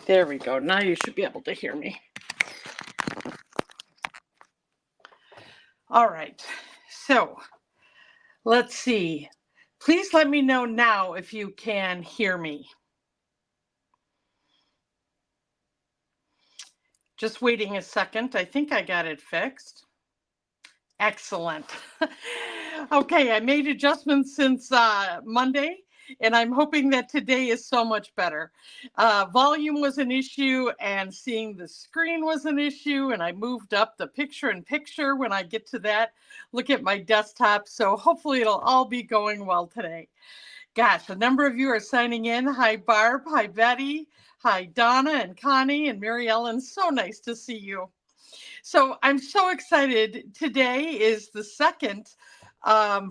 There we go. Now you should be able to hear me. All right. So let's see. Please let me know now if you can hear me. Just waiting a second. I think I got it fixed. Excellent. Okay, I made adjustments since Monday, and I'm hoping that today is so much better. Volume was an issue, and seeing the screen was an issue, and I moved up the picture-in-picture when I get to that. Look at my desktop, so hopefully it'll all be going well today. Gosh, a number of you are signing in. Hi, Barb. Hi, Betty. Hi, Donna and Connie and Mary Ellen. So nice to see you. So I'm so excited. Today is the second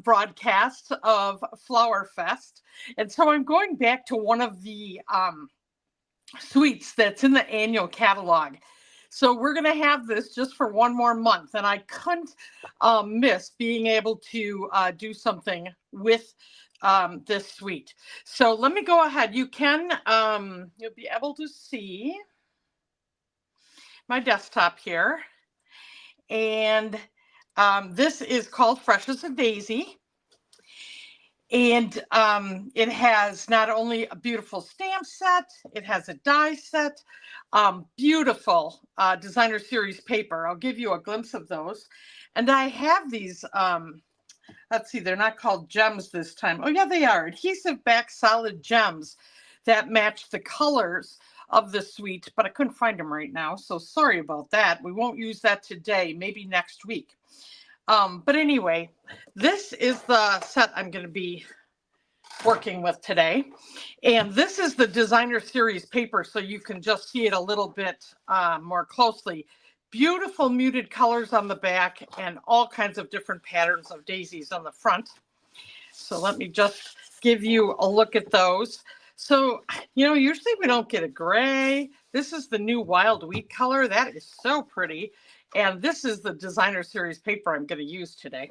broadcast of Flower Fest. And so I'm going back to one of the suites that's in the annual catalog. So we're going to have this just for one more month. And I couldn't miss being able to do something with this suite. So let me go ahead. You can, you'll be able to see my desktop here. And this is called Fresh as a Daisy. And it has not only a beautiful stamp set, it has a die set, beautiful designer series paper. I'll give you a glimpse of those. And I have these, let's see, they're not called gems this time. Oh yeah, they are. Adhesive back solid gems that match the colors of the suite, but I couldn't find them right now. So sorry about that. We won't use that today, maybe next week. But anyway, this is the set I'm going to be working with today. And this is the designer series paper, so you can just see it a little bit more closely. Beautiful muted colors on the back and all kinds of different patterns of daisies on the front. So let me just give you a look at those. So, you know, usually we don't get a gray. This is the new wild wheat color. That is so pretty. And this is the designer series paper I'm going to use today.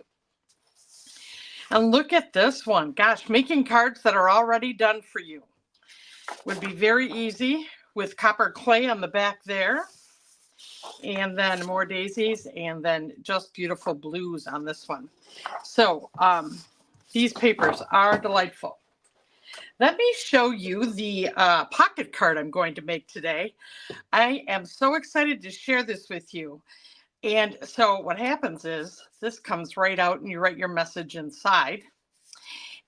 And look at this one. Gosh, making cards that are already done for you would be very easy with copper clay on the back there. And then more daisies, and then just beautiful blues on this one. So these papers are delightful. Let me show you the pocket card I'm going to make today. I am so excited to share this with you. And so what happens is this comes right out and you write your message inside.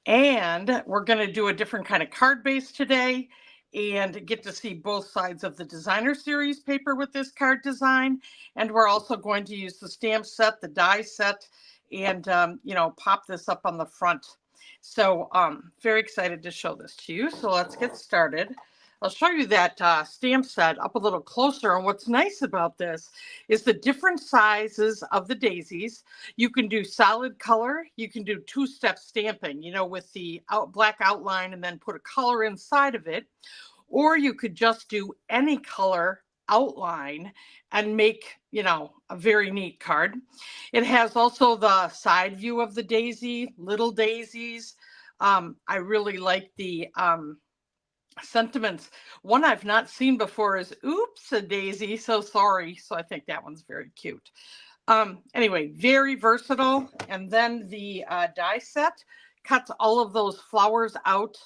And we're going to do a different kind of card base today and get to see both sides of the designer series paper with this card design. And we're also going to use the stamp set, the die set, and, you know, pop this up on the front. So very excited to show this to you. So let's get started. I'll show you that stamp set up a little closer. And what's nice about this is the different sizes of the daisies. You can do solid color. You can do two-step stamping, you know, with the black outline and then put a color inside of it. Or you could just do any color outline and make, you know, a very neat card. It has also the side view of the daisy, little daisies. I really like the sentiments. One I've not seen before is oops, a daisy, so sorry. So I think that one's very cute. Anyway, very versatile. And then the die set cuts all of those flowers out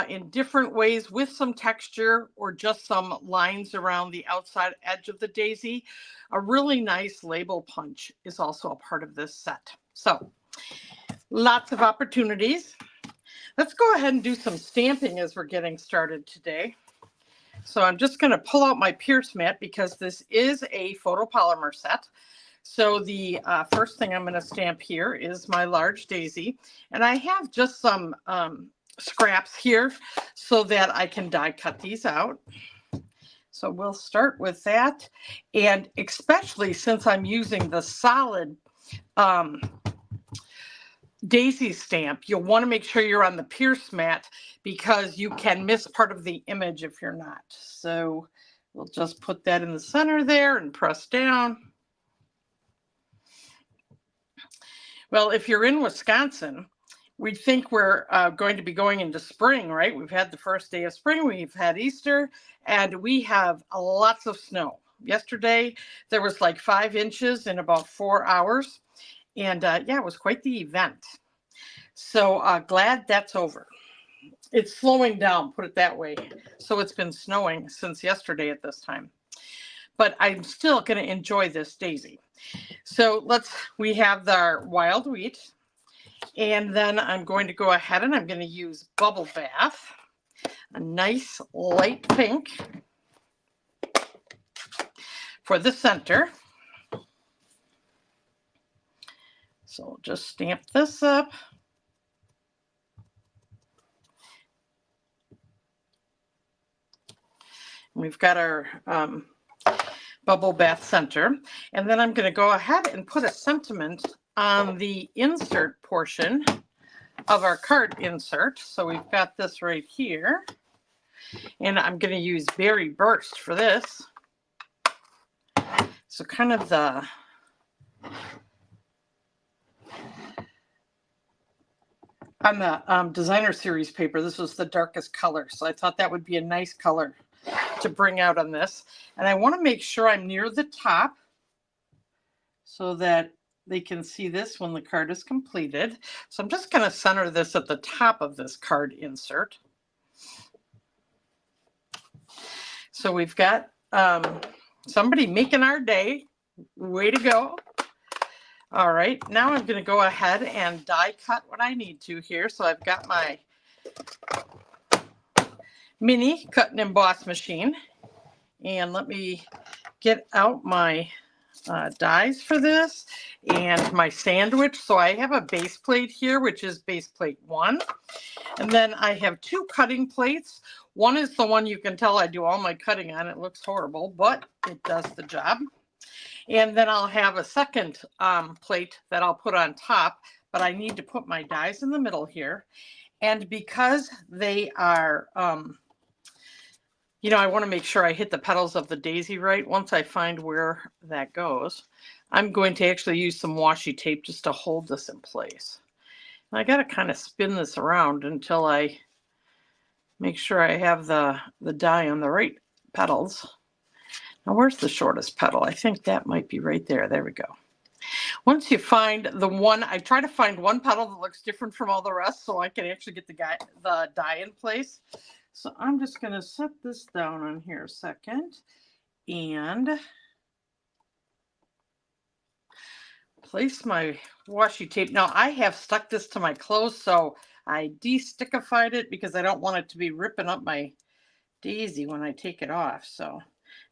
in different ways with some texture or just some lines around the outside edge of the daisy. A really nice label punch is also a part of this set. So lots of opportunities. Let's go ahead and do some stamping as we're getting started today. So I'm just going to pull out my Pierce mat because this is a photopolymer set. So the first thing I'm going to stamp here is my large daisy. And I have just some scraps here so that I can die cut these out. So we'll start with that. And especially since I'm using the solid daisy stamp, you'll want to make sure you're on the Pierce mat because you can miss part of the image if you're not. So we'll just put that in the center there and press down. Well, if you're in Wisconsin we think we're going to be going into spring, right? We've had the first day of spring, we've had Easter, and we have lots of snow. Yesterday, there was like 5 inches in about 4 hours. And yeah, it was quite the event. So glad that's over. It's slowing down, put it that way. So it's been snowing since yesterday at this time. But I'm still going to enjoy this daisy. So we have our wild wheat. And then I'm going to go ahead and I'm going to use Bubble Bath, a nice light pink for the center. So just stamp this up. We've got our Bubble Bath center. And then I'm going to go ahead and put a sentiment on the insert portion of our card insert. So we've got this right here. And I'm going to use Berry Burst for this. So kind of on the designer series paper, this was the darkest color. So I thought that would be a nice color to bring out on this. And I want to make sure I'm near the top so that they can see this when the card is completed. So I'm just going to center this at the top of this card insert. So we've got somebody making our day. Way to go. All right, now I'm going to go ahead and die cut what I need to here. So I've got my mini cut and emboss machine. And let me get out my dies for this and my sandwich. So I have a base plate here, which is base plate 1. And then I have 2 cutting plates. One is the one you can tell I do all my cutting on. It looks horrible, but it does the job. And then I'll have a second plate that I'll put on top, but I need to put my dies in the middle here. And because they are, you know, I want to make sure I hit the petals of the daisy right. Once I find where that goes, I'm going to actually use some washi tape just to hold this in place. And I got to kind of spin this around until I make sure I have the die on the right petals. Now, where's the shortest petal? I think that might be right there. There we go. Once you find the one, I try to find one petal that looks different from all the rest so I can actually get the die in place. So I'm just going to set this down on here a second and place my washi tape. Now, I have stuck this to my clothes, so I de-stickified it because I don't want it to be ripping up my daisy when I take it off. So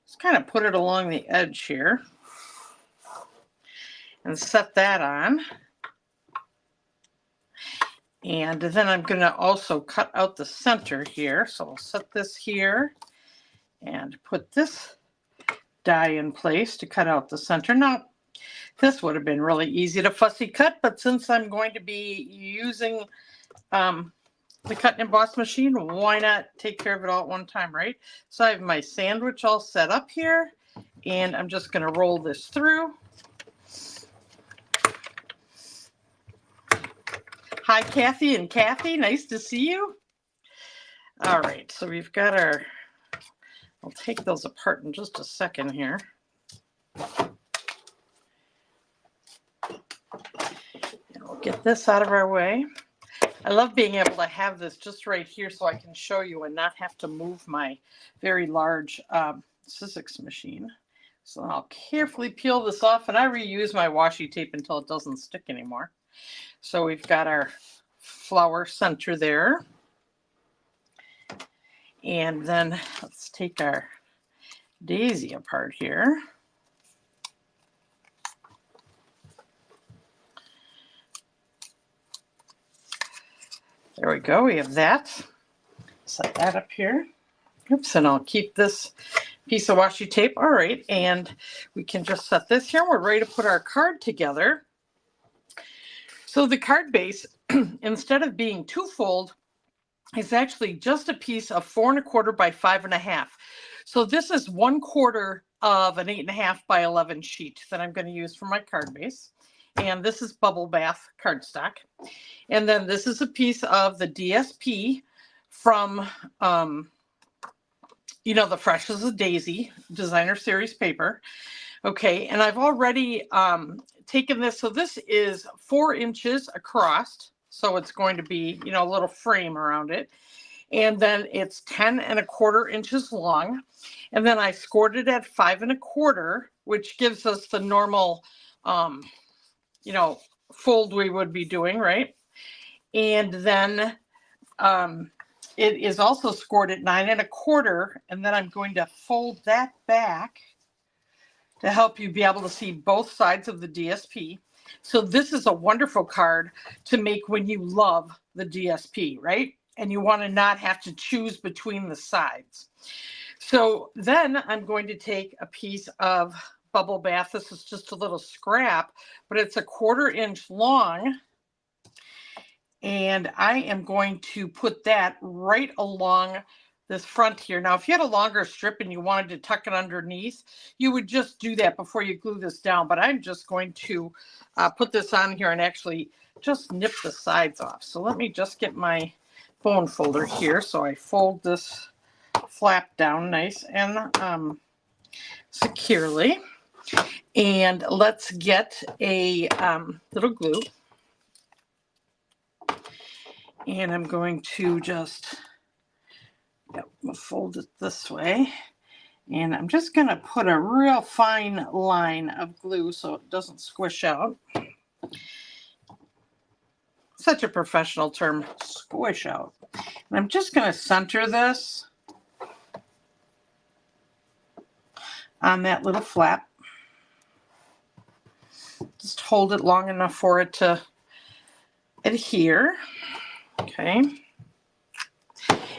just kind of put it along the edge here and set that on. And then I'm going to also cut out the center here. So I'll set this here and put this die in place to cut out the center. Now, this would have been really easy to fussy cut, but since I'm going to be using the cut and emboss machine, why not take care of it all at one time, right? So I have my sandwich all set up here, and I'm just going to roll this through. Hi, Kathy and Kathy. Nice to see you. All right, so we've got our, I'll take those apart in just a second here. And we'll get this out of our way. I love being able to have this just right here so I can show you and not have to move my very large Sizzix machine. So I'll carefully peel this off, and I reuse my washi tape until it doesn't stick anymore. So we've got our flower center there. And then let's take our daisy apart here. There we go. We have that. Set that up here. Oops, and I'll keep this piece of washi tape. All right, and we can just set this here. We're ready to put our card together. So the card base, instead of being two-fold, is actually just a piece of 4 1/4 by 5 1/2. So this is 1/4 of an 8 1/2 by 11 sheet that I'm going to use for my card base. And this is Bubble Bath cardstock. And then this is a piece of the DSP from, the Fresh as a Daisy designer series paper. Okay, and I've already taken this. So this is 4 inches across. So it's going to be, a little frame around it. And then it's 10 1/4 inches long. And then I scored it at 5 1/4, which gives us the normal, fold we would be doing, right? And then it is also scored at 9 1/4. And then I'm going to fold that back to help you be able to see both sides of the DSP. So this is a wonderful card to make when you love the DSP, right? And you want to not have to choose between the sides. So then I'm going to take a piece of Bubble Bath. This is just a little scrap, but it's a 1/4 inch long. And I am going to put that right along this front here. Now, if you had a longer strip and you wanted to tuck it underneath, you would just do that before you glue this down. But I'm just going to put this on here and actually just nip the sides off. So let me just get my bone folder here. So I fold this flap down nice and securely. And let's get a little glue. And I'm going to just fold it this way. And I'm just going to put a real fine line of glue so it doesn't squish out. Such a professional term, squish out. And I'm just going to center this on that little flap. Just hold it long enough for it to adhere. Okay.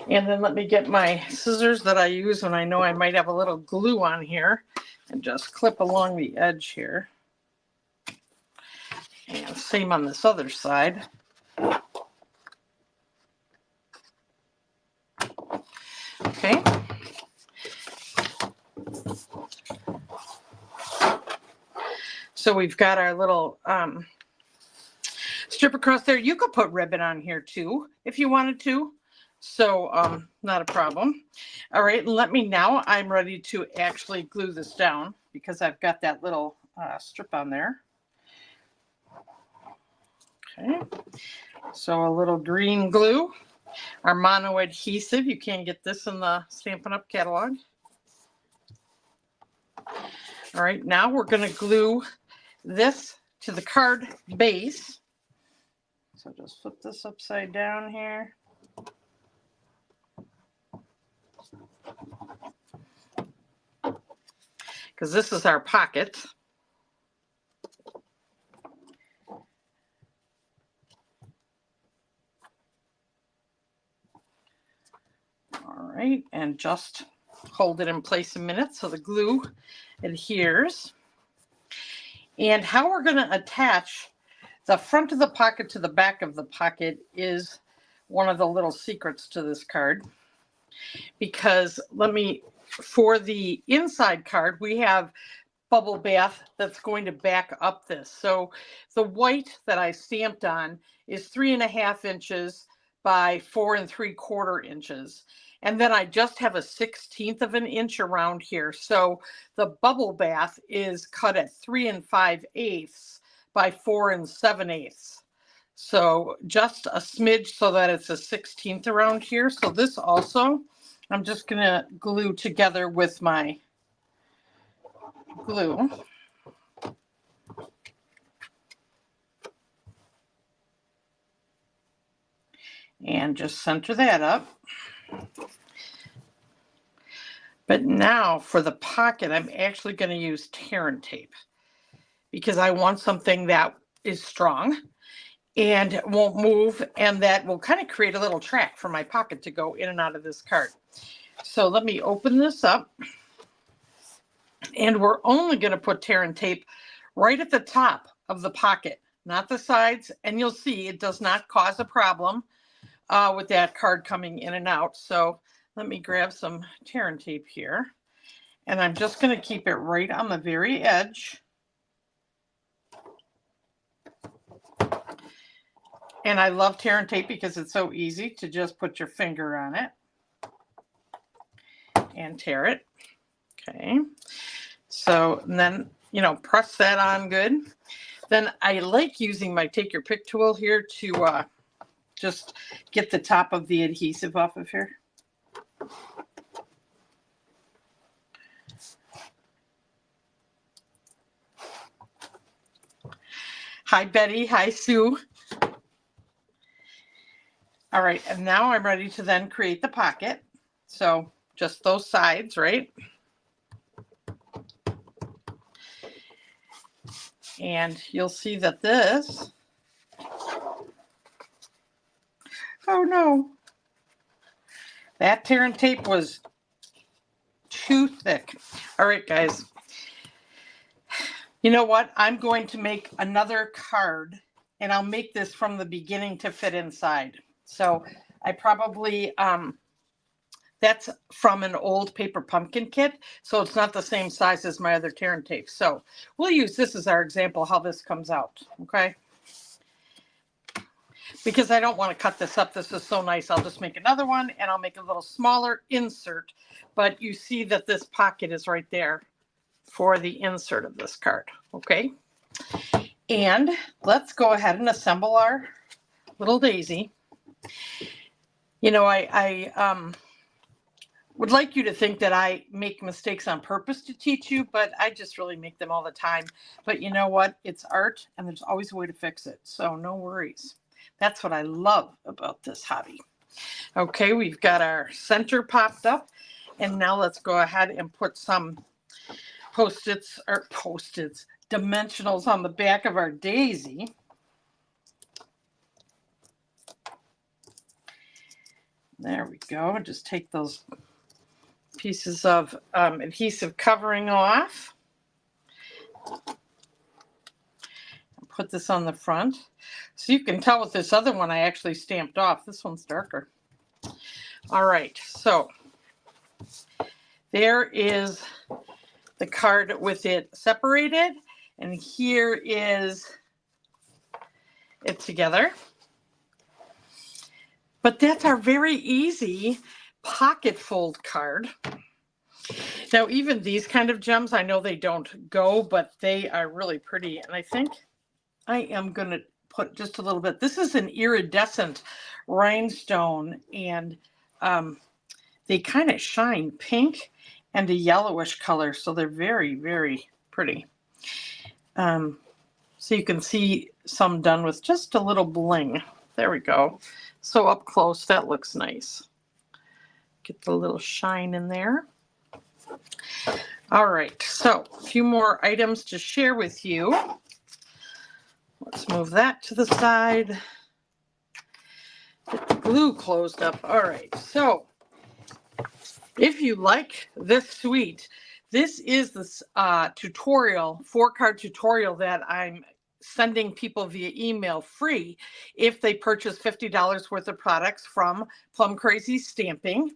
And then let me get my scissors that I use when I know I might have a little glue on here and just clip along the edge here. And same on this other side. Okay. So we've got our little strip across there. You could put ribbon on here too if you wanted to. So not a problem. All right, I'm ready to actually glue this down because I've got that little strip on there. Okay, so a little green glue, our mono adhesive. You can get this in the Stampin' Up! Catalog. All right, now we're going to glue this to the card base. So just flip this upside down here. Because this is our pocket. All right, and just hold it in place a minute so the glue adheres. And how we're going to attach the front of the pocket to the back of the pocket is one of the little secrets to this card. Because for the inside card, we have Bubble Bath that's going to back up this. So the white that I stamped on is 3 1/2 inches by 4 3/4 inches. And then I just have a 1/16 of an inch around here. So the Bubble Bath is cut at 3 5/8 by 4 7/8. So just a smidge so that it's a 1/16 around here. So this also, I'm just going to glue together with my glue. And just center that up. But now for the pocket, I'm actually going to use tear and tape because I want something that is strong and won't move and that will kind of create a little track for my pocket to go in and out of this card. So let me open this up. And we're only going to put tear and tape right at the top of the pocket, not the sides. And you'll see it does not cause a problem with that card coming in and out. So let me grab some tear and tape here. And I'm just going to keep it right on the very edge. And I love tear and tape because it's so easy to just put your finger on it and tear it. Okay. So then, press that on good. Then I like using my take your pick tool here to just get the top of the adhesive off of here. Hi, Betty. Hi, Sue. All right, and now I'm ready to then create the pocket. So just those sides, right? And you'll see that this, oh no, that tear and tape was too thick. All right, guys. You know what? I'm going to make another card, and I'll make this from the beginning to fit inside. So I probably, that's from an old paper pumpkin kit, so it's not the same size as my other tear and tape. So we'll use this as our example how this comes out, okay? Because I don't want to cut this up. This is so nice. I'll just make another one, and I'll make a little smaller insert. But you see that this pocket is right there for the insert of this card, okay? And let's go ahead and assemble our little daisy. You know, I would like you to think that I make mistakes on purpose to teach you, but I just really make them all the time. But you know what? It's art, and there's always a way to fix it. So no worries. That's what I love about this hobby. Okay, we've got our center popped up, and now let's go ahead and put some post-its, dimensionals on the back of our daisy. There we go. Just take those pieces of adhesive covering off. Put this on the front. So you can tell with this other one I actually stamped off. This one's darker. All right, so there is the card with it separated, and here is it together. But that's our very easy pocket fold card. Now, even these kind of gems, I know they don't go, but they are really pretty. And I think I am going to put just a little bit. This is an iridescent rhinestone, and they kind of shine pink and a yellowish color. So they're very, very pretty. So you can see some done with just a little bling. There we go. So up close, that looks nice. Get the little shine in there. All right, so a few more items to share with you. Let's move that to the side. Get the glue closed up. All right, so if you like this suite, this is the tutorial, 4-card tutorial that I'm sending people via email free if they purchase $50 worth of products from Plum Crazy Stamping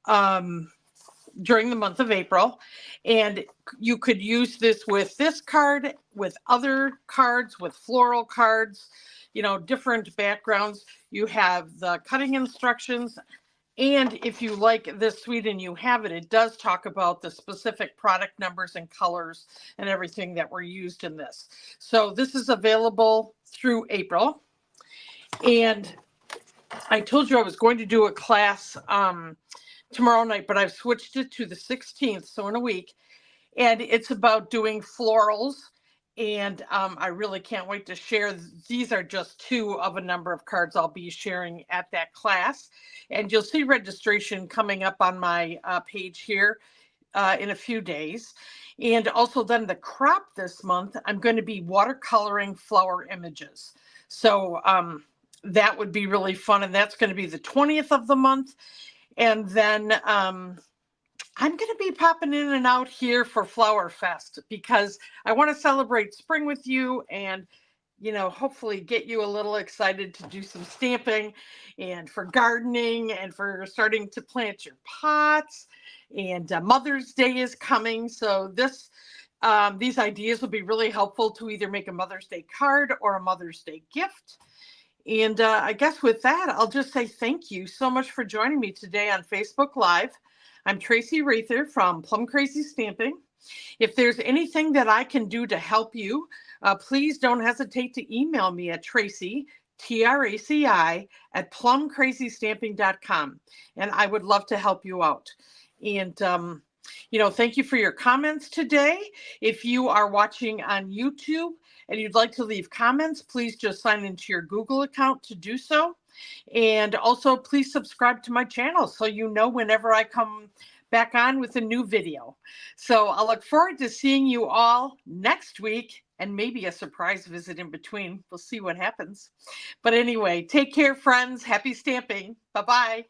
during the month of April. And you could use this with this card, with other cards, with floral cards, you know, different backgrounds. You have the cutting instructions. And if you like this suite and you have it, it does talk about the specific product numbers and colors and everything that were used in this. So this is available through April. And I told you I was going to do a class tomorrow night, but I've switched it to the 16th, so in a week. And it's about doing florals. And I really can't wait to share. These are just 2 of a number of cards I'll be sharing at that class. And you'll see registration coming up on my page here in a few days. And also then the crop this month, I'm going to be watercoloring flower images. So that would be really fun. And that's going to be the 20th of the month. And then I'm going to be popping in and out here for Flower Fest because I want to celebrate spring with you and, you know, hopefully get you a little excited to do some stamping and for gardening and for starting to plant your pots. And Mother's Day is coming. So these ideas will be really helpful to either make a Mother's Day card or a Mother's Day gift. And I guess with that, I'll just say thank you so much for joining me today on Facebook Live. I'm Tracy Rather from Plum Crazy Stamping. If there's anything that I can do to help you, please don't hesitate to email me at Tracy, TRACI, at plumcrazystamping.com. And I would love to help you out. And, thank you for your comments today. If you are watching on YouTube and you'd like to leave comments, please just sign into your Google account to do so. And also, please subscribe to my channel so you know whenever I come back on with a new video. So I'll look forward to seeing you all next week and maybe a surprise visit in between. We'll see what happens. But anyway, take care, friends. Happy stamping. Bye-bye.